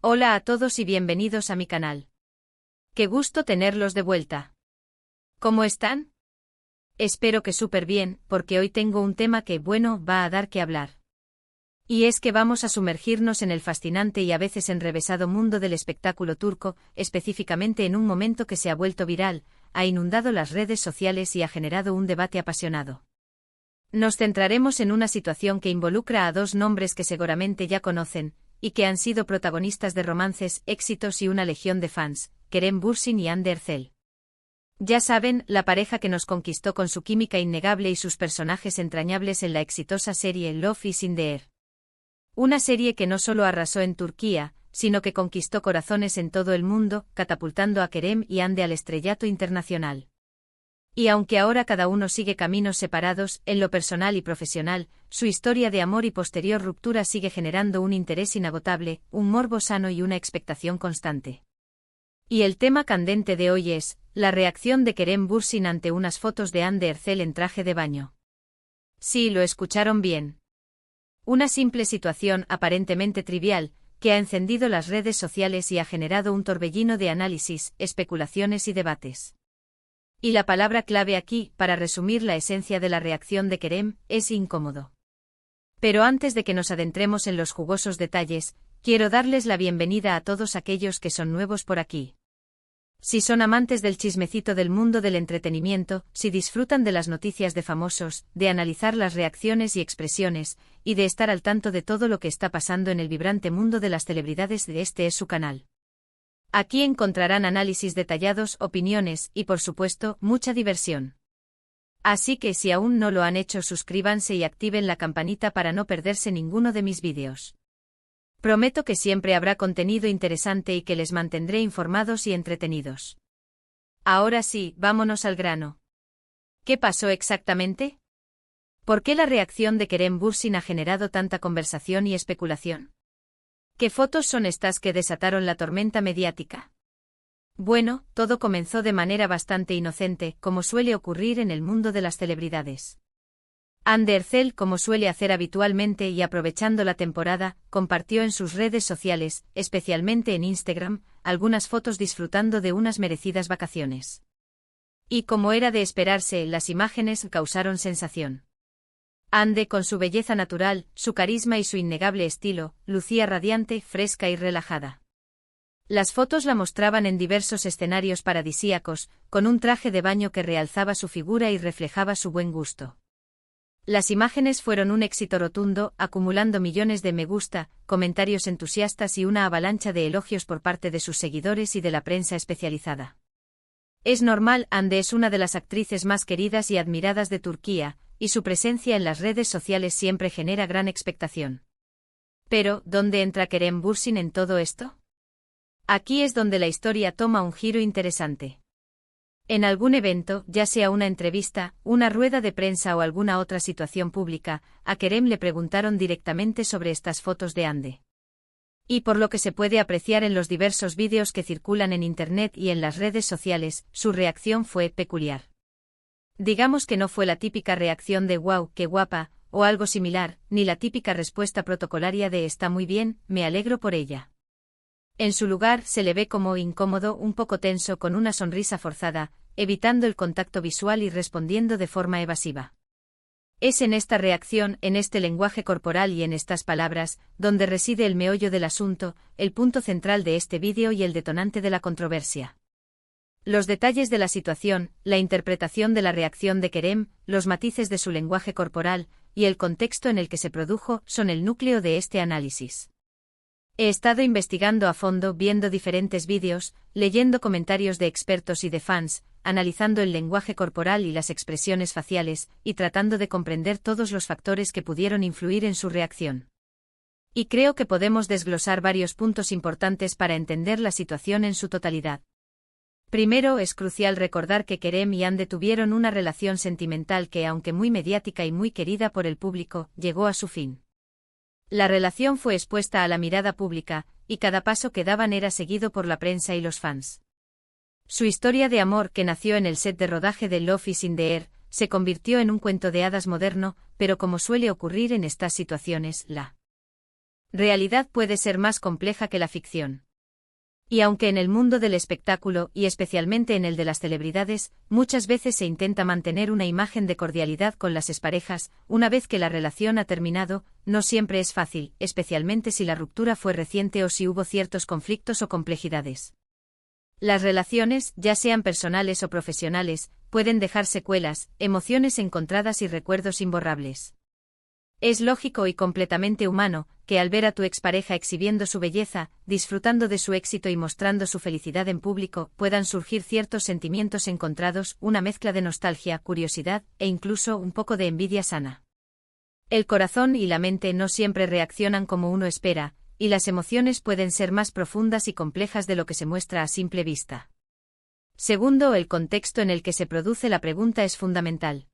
Hola a todos y bienvenidos a mi canal. Qué gusto tenerlos de vuelta. ¿Cómo están? Espero que súper bien, porque hoy tengo un tema que, va a dar que hablar. Y es que vamos a sumergirnos en el fascinante y a veces enrevesado mundo del espectáculo turco, específicamente en un momento que se ha vuelto viral, ha inundado las redes sociales y ha generado un debate apasionado. Nos centraremos en una situación que involucra a dos nombres que seguramente ya conocen, y que han sido protagonistas de romances, éxitos y una legión de fans, Kerem Bürsin y Hande Erçel. Ya saben, la pareja que nos conquistó con su química innegable y sus personajes entrañables en la exitosa serie Love is in the Air. Una serie que no solo arrasó en Turquía, sino que conquistó corazones en todo el mundo, catapultando a Kerem y Hande al estrellato internacional. Y aunque ahora cada uno sigue caminos separados, en lo personal y profesional, su historia de amor y posterior ruptura sigue generando un interés inagotable, un morbo sano y una expectación constante. Y el tema candente de hoy es, la reacción de Kerem Bürsin ante unas fotos de Hande Erçel en traje de baño. Sí, lo escucharon bien. Una simple situación aparentemente trivial, que ha encendido las redes sociales y ha generado un torbellino de análisis, especulaciones y debates. Y la palabra clave aquí, para resumir la esencia de la reacción de Kerem, es incómodo. Pero antes de que nos adentremos en los jugosos detalles, quiero darles la bienvenida a todos aquellos que son nuevos por aquí. Si son amantes del chismecito del mundo del entretenimiento, si disfrutan de las noticias de famosos, de analizar las reacciones y expresiones, y de estar al tanto de todo lo que está pasando en el vibrante mundo de las celebridades, este es su canal. Aquí encontrarán análisis detallados, opiniones y, por supuesto, mucha diversión. Así que si aún no lo han hecho, suscríbanse y activen la campanita para no perderse ninguno de mis vídeos. Prometo que siempre habrá contenido interesante y que les mantendré informados y entretenidos. Ahora sí, vámonos al grano. ¿Qué pasó exactamente? ¿Por qué la reacción de Kerem Bürsin ha generado tanta conversación y especulación? ¿Qué fotos son estas que desataron la tormenta mediática? Bueno, todo comenzó de manera bastante inocente, como suele ocurrir en el mundo de las celebridades. Hande Erçel, como suele hacer habitualmente y aprovechando la temporada, compartió en sus redes sociales, especialmente en Instagram, algunas fotos disfrutando de unas merecidas vacaciones. Y como era de esperarse, las imágenes causaron sensación. Hande, con su belleza natural, su carisma y su innegable estilo, lucía radiante, fresca y relajada. Las fotos la mostraban en diversos escenarios paradisíacos, con un traje de baño que realzaba su figura y reflejaba su buen gusto. Las imágenes fueron un éxito rotundo, acumulando millones de me gusta, comentarios entusiastas y una avalancha de elogios por parte de sus seguidores y de la prensa especializada. Es normal, Hande es una de las actrices más queridas y admiradas de Turquía, y su presencia en las redes sociales siempre genera gran expectación. Pero, ¿dónde entra Kerem Bürsin en todo esto? Aquí es donde la historia toma un giro interesante. En algún evento, ya sea una entrevista, una rueda de prensa o alguna otra situación pública, a Kerem le preguntaron directamente sobre estas fotos de Hande. Y por lo que se puede apreciar en los diversos vídeos que circulan en Internet y en las redes sociales, su reacción fue peculiar. Digamos que no fue la típica reacción de «wow, qué guapa», o algo similar, ni la típica respuesta protocolaria de «está muy bien, me alegro por ella». En su lugar, se le ve como incómodo, un poco tenso, con una sonrisa forzada, evitando el contacto visual y respondiendo de forma evasiva. Es en esta reacción, en este lenguaje corporal y en estas palabras, donde reside el meollo del asunto, el punto central de este vídeo y el detonante de la controversia. Los detalles de la situación, la interpretación de la reacción de Kerem, los matices de su lenguaje corporal, y el contexto en el que se produjo, son el núcleo de este análisis. He estado investigando a fondo, viendo diferentes vídeos, leyendo comentarios de expertos y de fans, analizando el lenguaje corporal y las expresiones faciales, y tratando de comprender todos los factores que pudieron influir en su reacción. Y creo que podemos desglosar varios puntos importantes para entender la situación en su totalidad. Primero, es crucial recordar que Kerem y Hande tuvieron una relación sentimental que, aunque muy mediática y muy querida por el público, llegó a su fin. La relación fue expuesta a la mirada pública, y cada paso que daban era seguido por la prensa y los fans. Su historia de amor, que nació en el set de rodaje de Love is in the Air, se convirtió en un cuento de hadas moderno, pero como suele ocurrir en estas situaciones, la realidad puede ser más compleja que la ficción. Y aunque en el mundo del espectáculo, y especialmente en el de las celebridades, muchas veces se intenta mantener una imagen de cordialidad con las exparejas, una vez que la relación ha terminado, no siempre es fácil, especialmente si la ruptura fue reciente o si hubo ciertos conflictos o complejidades. Las relaciones, ya sean personales o profesionales, pueden dejar secuelas, emociones encontradas y recuerdos imborrables. Es lógico y completamente humano que al ver a tu expareja exhibiendo su belleza, disfrutando de su éxito y mostrando su felicidad en público, puedan surgir ciertos sentimientos encontrados, una mezcla de nostalgia, curiosidad e incluso un poco de envidia sana. El corazón y la mente no siempre reaccionan como uno espera, y las emociones pueden ser más profundas y complejas de lo que se muestra a simple vista. Segundo, el contexto en el que se produce la pregunta es fundamental.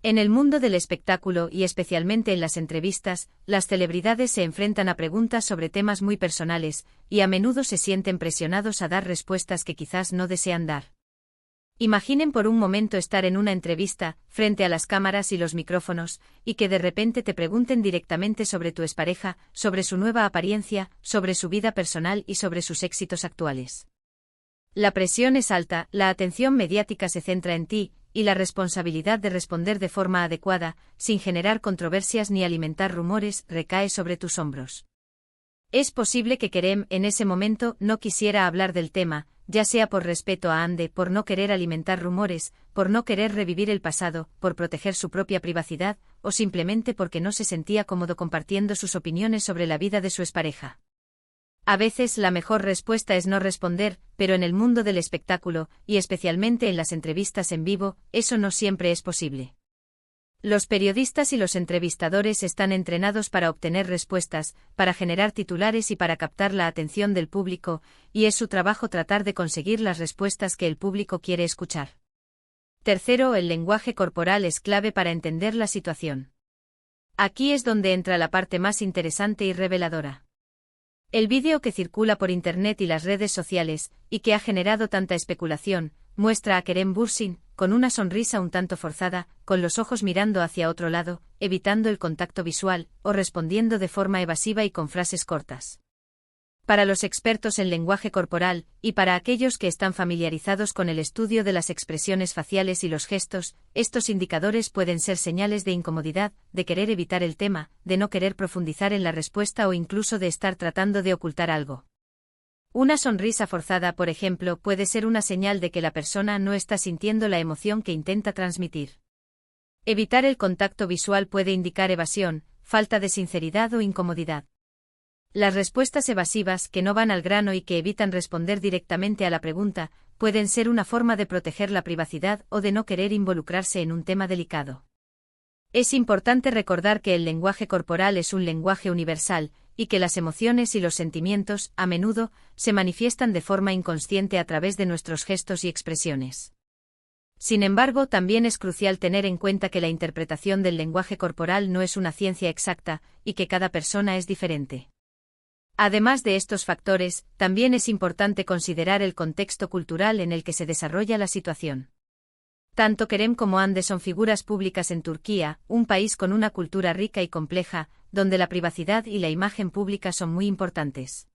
En el mundo del espectáculo y especialmente en las entrevistas, las celebridades se enfrentan a preguntas sobre temas muy personales, y a menudo se sienten presionados a dar respuestas que quizás no desean dar. Imaginen por un momento estar en una entrevista, frente a las cámaras y los micrófonos, y que de repente te pregunten directamente sobre tu expareja, sobre su nueva apariencia, sobre su vida personal y sobre sus éxitos actuales. La presión es alta, la atención mediática se centra en ti, y la responsabilidad de responder de forma adecuada, sin generar controversias ni alimentar rumores, recae sobre tus hombros. Es posible que Kerem en ese momento no quisiera hablar del tema, ya sea por respeto a Ande, por no querer alimentar rumores, por no querer revivir el pasado, por proteger su propia privacidad, o simplemente porque no se sentía cómodo compartiendo sus opiniones sobre la vida de su expareja. A veces la mejor respuesta es no responder, pero en el mundo del espectáculo, y especialmente en las entrevistas en vivo, eso no siempre es posible. Los periodistas y los entrevistadores están entrenados para obtener respuestas, para generar titulares y para captar la atención del público, y es su trabajo tratar de conseguir las respuestas que el público quiere escuchar. Tercero, el lenguaje corporal es clave para entender la situación. Aquí es donde entra la parte más interesante y reveladora. El vídeo que circula por Internet y las redes sociales, y que ha generado tanta especulación, muestra a Kerem Bürsin, con una sonrisa un tanto forzada, con los ojos mirando hacia otro lado, evitando el contacto visual, o respondiendo de forma evasiva y con frases cortas. Para los expertos en lenguaje corporal, y para aquellos que están familiarizados con el estudio de las expresiones faciales y los gestos, estos indicadores pueden ser señales de incomodidad, de querer evitar el tema, de no querer profundizar en la respuesta o incluso de estar tratando de ocultar algo. Una sonrisa forzada, por ejemplo, puede ser una señal de que la persona no está sintiendo la emoción que intenta transmitir. Evitar el contacto visual puede indicar evasión, falta de sinceridad o incomodidad. Las respuestas evasivas, que no van al grano y que evitan responder directamente a la pregunta, pueden ser una forma de proteger la privacidad o de no querer involucrarse en un tema delicado. Es importante recordar que el lenguaje corporal es un lenguaje universal, y que las emociones y los sentimientos, a menudo, se manifiestan de forma inconsciente a través de nuestros gestos y expresiones. Sin embargo, también es crucial tener en cuenta que la interpretación del lenguaje corporal no es una ciencia exacta, y que cada persona es diferente. Además de estos factores, también es importante considerar el contexto cultural en el que se desarrolla la situación. Tanto Kerem como Hande son figuras públicas en Turquía, un país con una cultura rica y compleja, donde la privacidad y la imagen pública son muy importantes.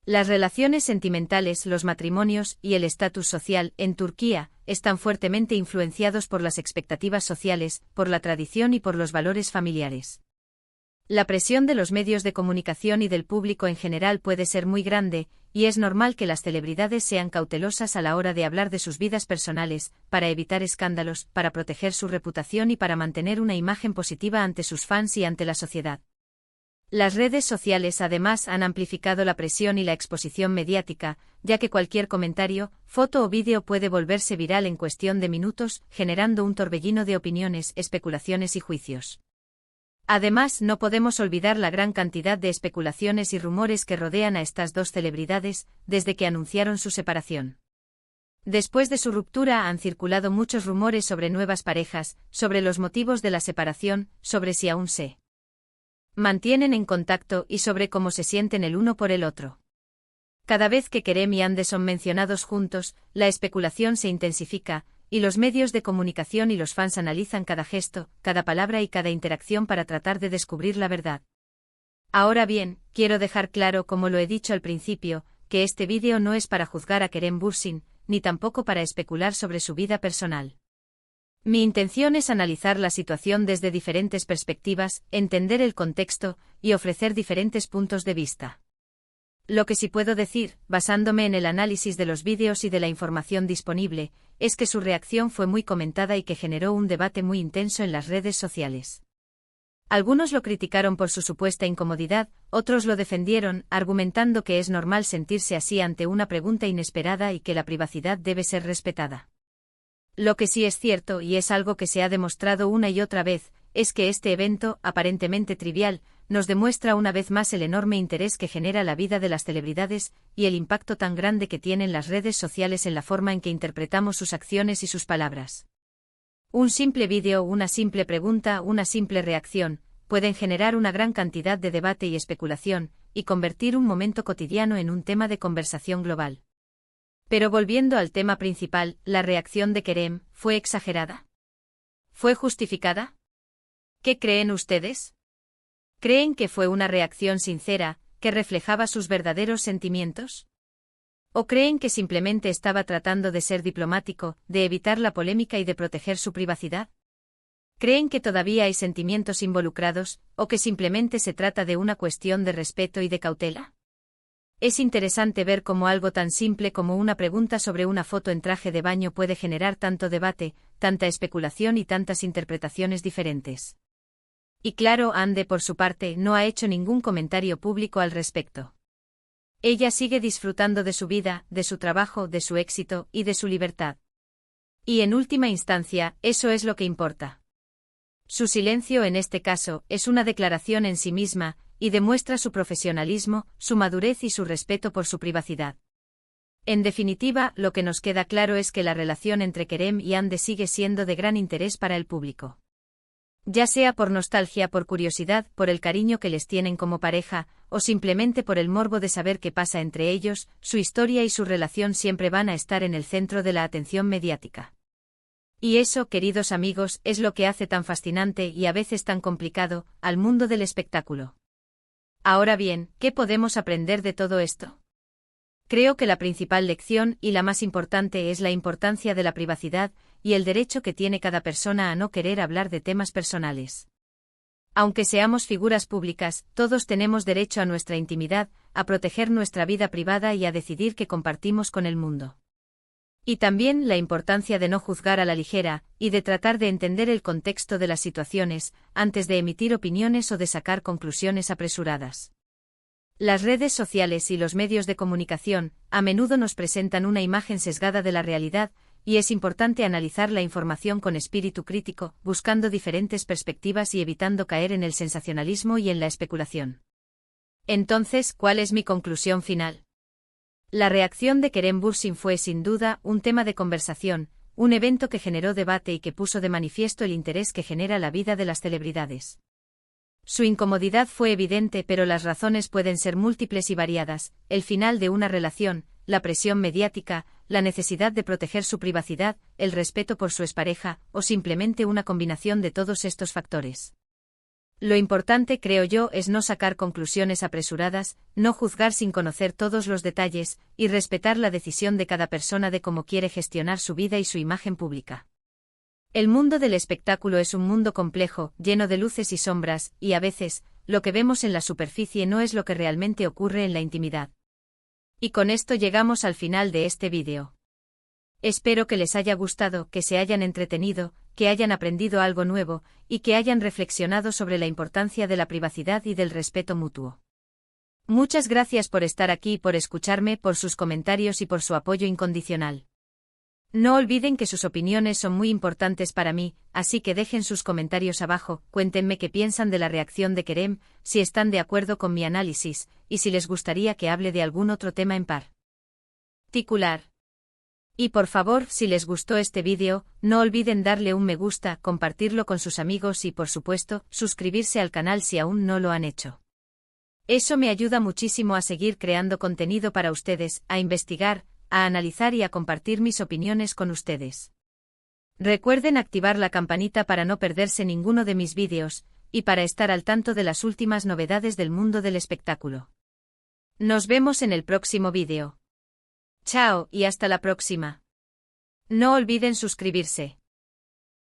Las relaciones sentimentales, los matrimonios y el estatus social en Turquía están fuertemente influenciados por las expectativas sociales, por la tradición y por los valores familiares. La presión de los medios de comunicación y del público en general puede ser muy grande, y es normal que las celebridades sean cautelosas a la hora de hablar de sus vidas personales, para evitar escándalos, para proteger su reputación y para mantener una imagen positiva ante sus fans y ante la sociedad. Las redes sociales además han amplificado la presión y la exposición mediática, ya que cualquier comentario, foto o vídeo puede volverse viral en cuestión de minutos, generando un torbellino de opiniones, especulaciones y juicios. Además, no podemos olvidar la gran cantidad de especulaciones y rumores que rodean a estas dos celebridades, desde que anunciaron su separación. Después de su ruptura han circulado muchos rumores sobre nuevas parejas, sobre los motivos de la separación, sobre si aún se mantienen en contacto y sobre cómo se sienten el uno por el otro. Cada vez que Kerem y Hande son mencionados juntos, la especulación se intensifica, y los medios de comunicación y los fans analizan cada gesto, cada palabra y cada interacción para tratar de descubrir la verdad. Ahora bien, quiero dejar claro, como lo he dicho al principio, que este vídeo no es para juzgar a Kerem Bürsin, ni tampoco para especular sobre su vida personal. Mi intención es analizar la situación desde diferentes perspectivas, entender el contexto y ofrecer diferentes puntos de vista. Lo que sí puedo decir, basándome en el análisis de los vídeos y de la información disponible, es que su reacción fue muy comentada y que generó un debate muy intenso en las redes sociales. Algunos lo criticaron por su supuesta incomodidad, otros lo defendieron, argumentando que es normal sentirse así ante una pregunta inesperada y que la privacidad debe ser respetada. Lo que sí es cierto, y es algo que se ha demostrado una y otra vez, es que este evento, aparentemente trivial, nos demuestra una vez más el enorme interés que genera la vida de las celebridades y el impacto tan grande que tienen las redes sociales en la forma en que interpretamos sus acciones y sus palabras. Un simple vídeo, una simple pregunta, una simple reacción, pueden generar una gran cantidad de debate y especulación, y convertir un momento cotidiano en un tema de conversación global. Pero volviendo al tema principal, ¿la reacción de Kerem fue exagerada? ¿Fue justificada? ¿Qué creen ustedes? ¿Creen que fue una reacción sincera, que reflejaba sus verdaderos sentimientos? ¿O creen que simplemente estaba tratando de ser diplomático, de evitar la polémica y de proteger su privacidad? ¿Creen que todavía hay sentimientos involucrados, o que simplemente se trata de una cuestión de respeto y de cautela? Es interesante ver cómo algo tan simple como una pregunta sobre una foto en traje de baño puede generar tanto debate, tanta especulación y tantas interpretaciones diferentes. Y claro, Ande por su parte no ha hecho ningún comentario público al respecto. Ella sigue disfrutando de su vida, de su trabajo, de su éxito y de su libertad. Y en última instancia, eso es lo que importa. Su silencio en este caso es una declaración en sí misma, y demuestra su profesionalismo, su madurez y su respeto por su privacidad. En definitiva, lo que nos queda claro es que la relación entre Kerem y Ande sigue siendo de gran interés para el público. Ya sea por nostalgia, por curiosidad, por el cariño que les tienen como pareja, o simplemente por el morbo de saber qué pasa entre ellos, su historia y su relación siempre van a estar en el centro de la atención mediática. Y eso, queridos amigos, es lo que hace tan fascinante y a veces tan complicado al mundo del espectáculo. Ahora bien, ¿qué podemos aprender de todo esto? Creo que la principal lección y la más importante es la importancia de la privacidad y el derecho que tiene cada persona a no querer hablar de temas personales. Aunque seamos figuras públicas, todos tenemos derecho a nuestra intimidad, a proteger nuestra vida privada y a decidir qué compartimos con el mundo. Y también la importancia de no juzgar a la ligera, y de tratar de entender el contexto de las situaciones, antes de emitir opiniones o de sacar conclusiones apresuradas. Las redes sociales y los medios de comunicación, a menudo nos presentan una imagen sesgada de la realidad, y es importante analizar la información con espíritu crítico, buscando diferentes perspectivas y evitando caer en el sensacionalismo y en la especulación. Entonces, ¿cuál es mi conclusión final? La reacción de Kerem Bürsin fue sin duda un tema de conversación, un evento que generó debate y que puso de manifiesto el interés que genera la vida de las celebridades. Su incomodidad fue evidente, pero las razones pueden ser múltiples y variadas: el final de una relación, la presión mediática, la necesidad de proteger su privacidad, el respeto por su expareja, o simplemente una combinación de todos estos factores. Lo importante, creo yo, es no sacar conclusiones apresuradas, no juzgar sin conocer todos los detalles, y respetar la decisión de cada persona de cómo quiere gestionar su vida y su imagen pública. El mundo del espectáculo es un mundo complejo, lleno de luces y sombras, y a veces, lo que vemos en la superficie no es lo que realmente ocurre en la intimidad. Y con esto llegamos al final de este vídeo. Espero que les haya gustado, que se hayan entretenido, que hayan aprendido algo nuevo, y que hayan reflexionado sobre la importancia de la privacidad y del respeto mutuo. Muchas gracias por estar aquí, por escucharme, por sus comentarios y por su apoyo incondicional. No olviden que sus opiniones son muy importantes para mí, así que dejen sus comentarios abajo, cuéntenme qué piensan de la reacción de Kerem, si están de acuerdo con mi análisis, y si les gustaría que hable de algún otro tema en particular. Y por favor, si les gustó este vídeo, no olviden darle un me gusta, compartirlo con sus amigos y, por supuesto, suscribirse al canal si aún no lo han hecho. Eso me ayuda muchísimo a seguir creando contenido para ustedes, a investigar, a analizar y a compartir mis opiniones con ustedes. Recuerden activar la campanita para no perderse ninguno de mis vídeos, y para estar al tanto de las últimas novedades del mundo del espectáculo. Nos vemos en el próximo vídeo. Chao y hasta la próxima. No olviden suscribirse.